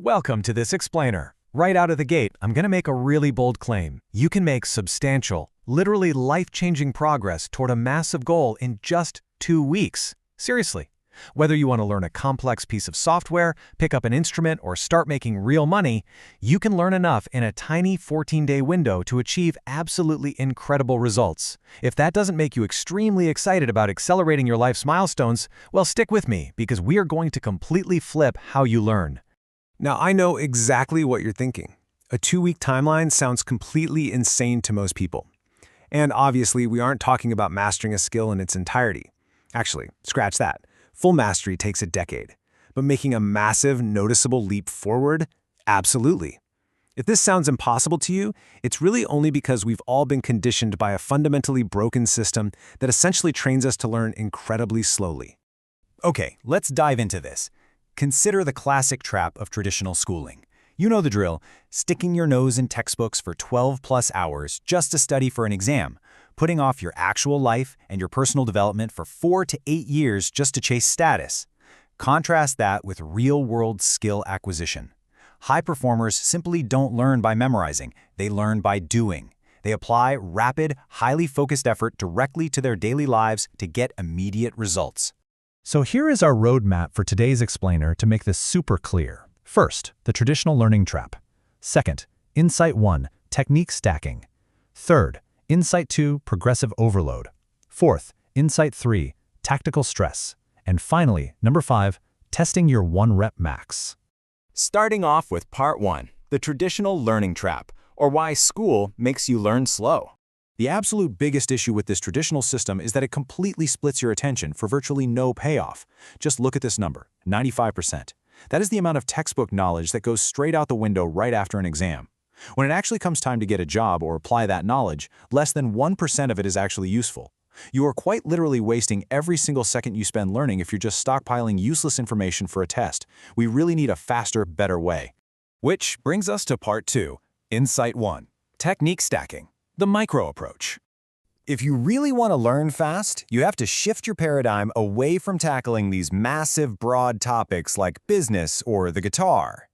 Welcome to this explainer. Right out of the gate, I'm going to make a really bold claim. You can make substantial, literally life-changing progress toward a massive goal in just 2 weeks. Seriously. Whether you want to learn a complex piece of software, pick up an instrument, or start making real money, you can learn enough in a tiny 14-day window to achieve absolutely incredible results. If that doesn't make you extremely excited about accelerating your life's milestones, well, stick with me because we are going to completely flip how you learn. Now, I know exactly what you're thinking. A 2-week timeline sounds completely insane to most people. And obviously, we aren't talking about mastering a skill in its entirety. Actually, scratch that. Full mastery takes a decade. But making a massive, noticeable leap forward? Absolutely. If this sounds impossible to you, it's really only because we've all been conditioned by a fundamentally broken system that essentially trains us to learn incredibly slowly. Okay, let's dive into this. Consider the classic trap of traditional schooling. You know the drill, sticking your nose in textbooks for 12+ hours just to study for an exam, putting off your actual life and your personal development for 4 to 8 years just to chase status. Contrast that with real-world skill acquisition. High performers simply don't learn by memorizing, they learn by doing. They apply rapid, highly focused effort directly to their daily lives to get immediate results. So here is our roadmap for today's explainer to make this super clear. First, the traditional learning trap. Second, Insight 1, technique stacking. Third, Insight 2, progressive overload. Fourth, Insight 3, tactical stress. And finally, number 5, testing your 1-rep max. Starting off with Part 1, the traditional learning trap, or why school makes you learn slow. The absolute biggest issue with this traditional system is that it completely splits your attention for virtually no payoff. Just look at this number, 95%. That is the amount of textbook knowledge that goes straight out the window right after an exam. When it actually comes time to get a job or apply that knowledge, less than 1% of it is actually useful. You are quite literally wasting every single second you spend learning if you're just stockpiling useless information for a test. We really need a faster, better way. Which brings us to Part 2, Insight 1, technique stacking. The micro approach. If you really want to learn fast, you have to shift your paradigm away from tackling these massive, broad topics like business or the guitar.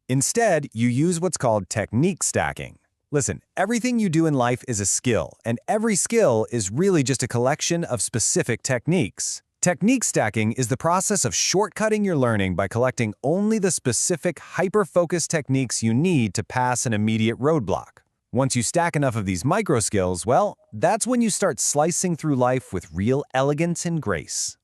Instead, you use what's called technique stacking. Listen, everything you do in life is a skill, and every skill is really just a collection of specific techniques. Technique stacking is the process of shortcutting your learning by collecting only the specific, hyper-focused techniques you need to pass an immediate roadblock. Once you stack enough of these micro skills, well, that's when you start slicing through life with real elegance and grace.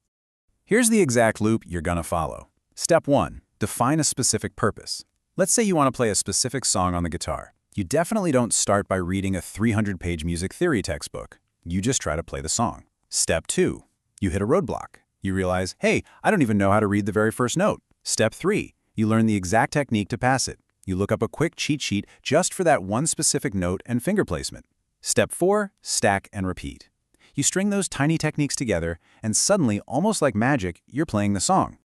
Here's the exact loop you're gonna follow. Step 1. Define a specific purpose. Let's say you want to play a specific song on the guitar. You definitely don't start by reading a 300-page music theory textbook. You just try to play the song. Step 2. You hit a roadblock. You realize, hey, I don't even know how to read the very first note. Step 3. You learn the exact technique to pass it. You look up a quick cheat sheet just for that one specific note and finger placement. Step 4, stack and repeat. You string those tiny techniques together, and suddenly, almost like magic, you're playing the song.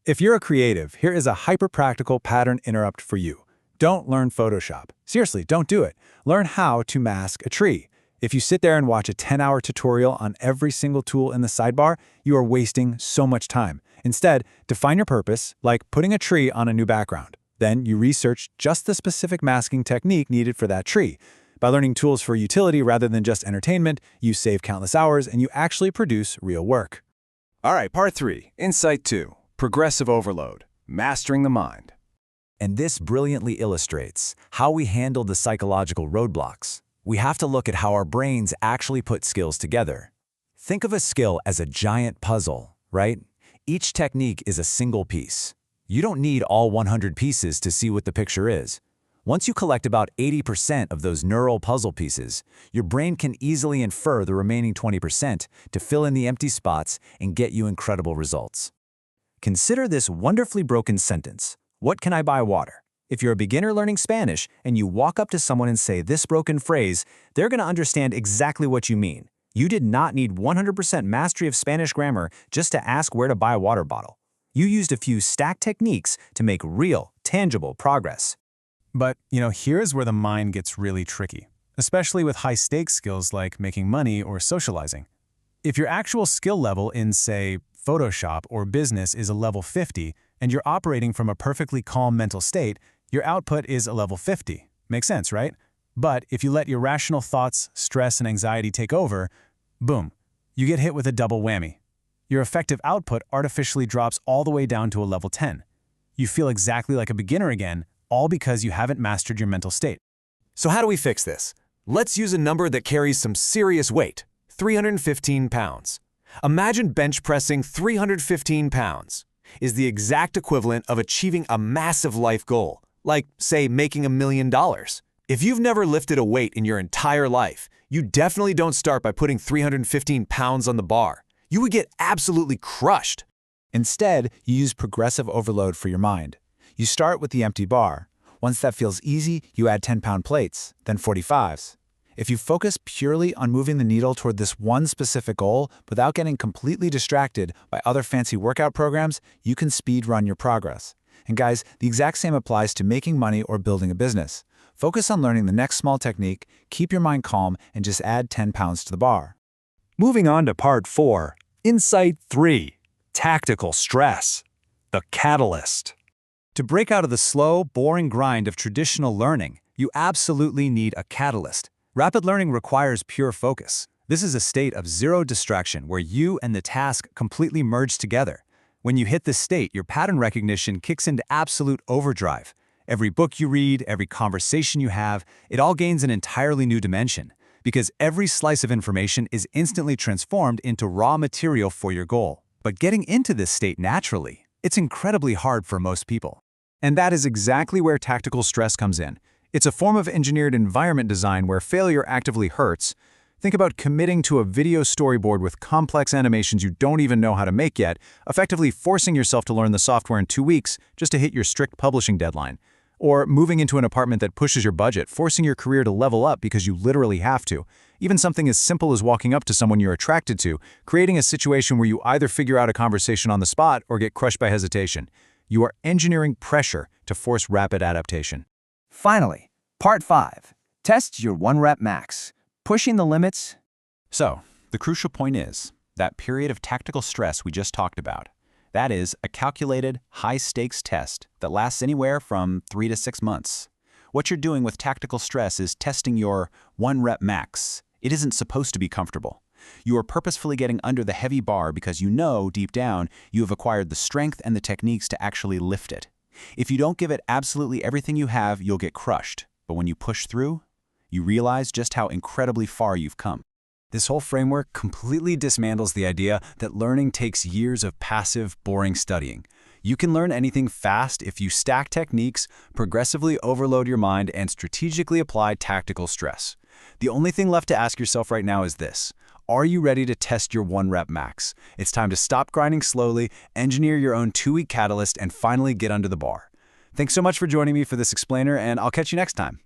If you're a creative, here is a hyper-practical pattern interrupt for you. Don't learn Photoshop. Seriously, don't do it. Learn how to mask a tree. If you sit there and watch a 10-hour tutorial on every single tool in the sidebar, you are wasting so much time. Instead, define your purpose, like putting a tree on a new background. Then you research just the specific masking technique needed for that tree. By learning tools for utility rather than just entertainment, you save countless hours and you actually produce real work. All right, Part 3, Insight 2, progressive overload, mastering the mind. And this brilliantly illustrates how we handle the psychological roadblocks. We have to look at how our brains actually put skills together. Think of a skill as a giant puzzle, right? Each technique is a single piece. You don't need all 100 pieces to see what the picture is. Once you collect about 80% of those neural puzzle pieces, your brain can easily infer the remaining 20% to fill in the empty spots and get you incredible results. Consider this wonderfully broken sentence. What can I buy water? If you're a beginner learning Spanish and you walk up to someone and say this broken phrase, they're going to understand exactly what you mean. You did not need 100% mastery of Spanish grammar just to ask where to buy a water bottle. You used a few stacked techniques to make real, tangible progress. But, here's where the mind gets really tricky, especially with high-stakes skills like making money or socializing. If your actual skill level in, say, Photoshop or business is a level 50, and you're operating from a perfectly calm mental state, your output is a level 50. Makes sense, right? But if you let your rational thoughts, stress, and anxiety take over, boom, you get hit with a double whammy. Your effective output artificially drops all the way down to a level 10. You feel exactly like a beginner again, all because you haven't mastered your mental state. So how do we fix this? Let's use a number that carries some serious weight, 315 pounds. Imagine bench pressing 315 pounds is the exact equivalent of achieving a massive life goal, like, say, making $1 million. If you've never lifted a weight in your entire life, you definitely don't start by putting 315 pounds on the bar. You would get absolutely crushed. Instead, you use progressive overload for your mind. You start with the empty bar. Once that feels easy, you add 10-pound plates, then 45s. If you focus purely on moving the needle toward this one specific goal without getting completely distracted by other fancy workout programs, you can speed run your progress. And guys, the exact same applies to making money or building a business. Focus on learning the next small technique, keep your mind calm, and just add 10 pounds to the bar. Moving on to Part 4, Insight 3, Tactical Stress, the Catalyst. To break out of the slow, boring grind of traditional learning, you absolutely need a catalyst. Rapid learning requires pure focus. This is a state of zero distraction where you and the task completely merge together. When you hit this state, your pattern recognition kicks into absolute overdrive. Every book you read, every conversation you have, it all gains an entirely new dimension, because every slice of information is instantly transformed into raw material for your goal. But getting into this state naturally, it's incredibly hard for most people. And that is exactly where tactical stress comes in. It's a form of engineered environment design where failure actively hurts. Think about committing to a video storyboard with complex animations you don't even know how to make yet, effectively forcing yourself to learn the software in 2 weeks just to hit your strict publishing deadline. Or moving into an apartment that pushes your budget, forcing your career to level up because you literally have to. Even something as simple as walking up to someone you're attracted to, creating a situation where you either figure out a conversation on the spot or get crushed by hesitation. You are engineering pressure to force rapid adaptation. Finally, Part 5. Test your 1-rep max. Pushing the limits. So, the crucial point is, that period of tactical stress we just talked about, that is a calculated, high-stakes test that lasts anywhere from 3 to 6 months. What you're doing with tactical stress is testing your 1-rep max. It isn't supposed to be comfortable. You are purposefully getting under the heavy bar because you know, deep down, you have acquired the strength and the techniques to actually lift it. If you don't give it absolutely everything you have, you'll get crushed. But when you push through, you realize just how incredibly far you've come. This whole framework completely dismantles the idea that learning takes years of passive, boring studying. You can learn anything fast if you stack techniques, progressively overload your mind, and strategically apply tactical stress. The only thing left to ask yourself right now is this: are you ready to test your 1-rep max? It's time to stop grinding slowly, engineer your own 2-week catalyst, and finally get under the bar. Thanks so much for joining me for this explainer, and I'll catch you next time.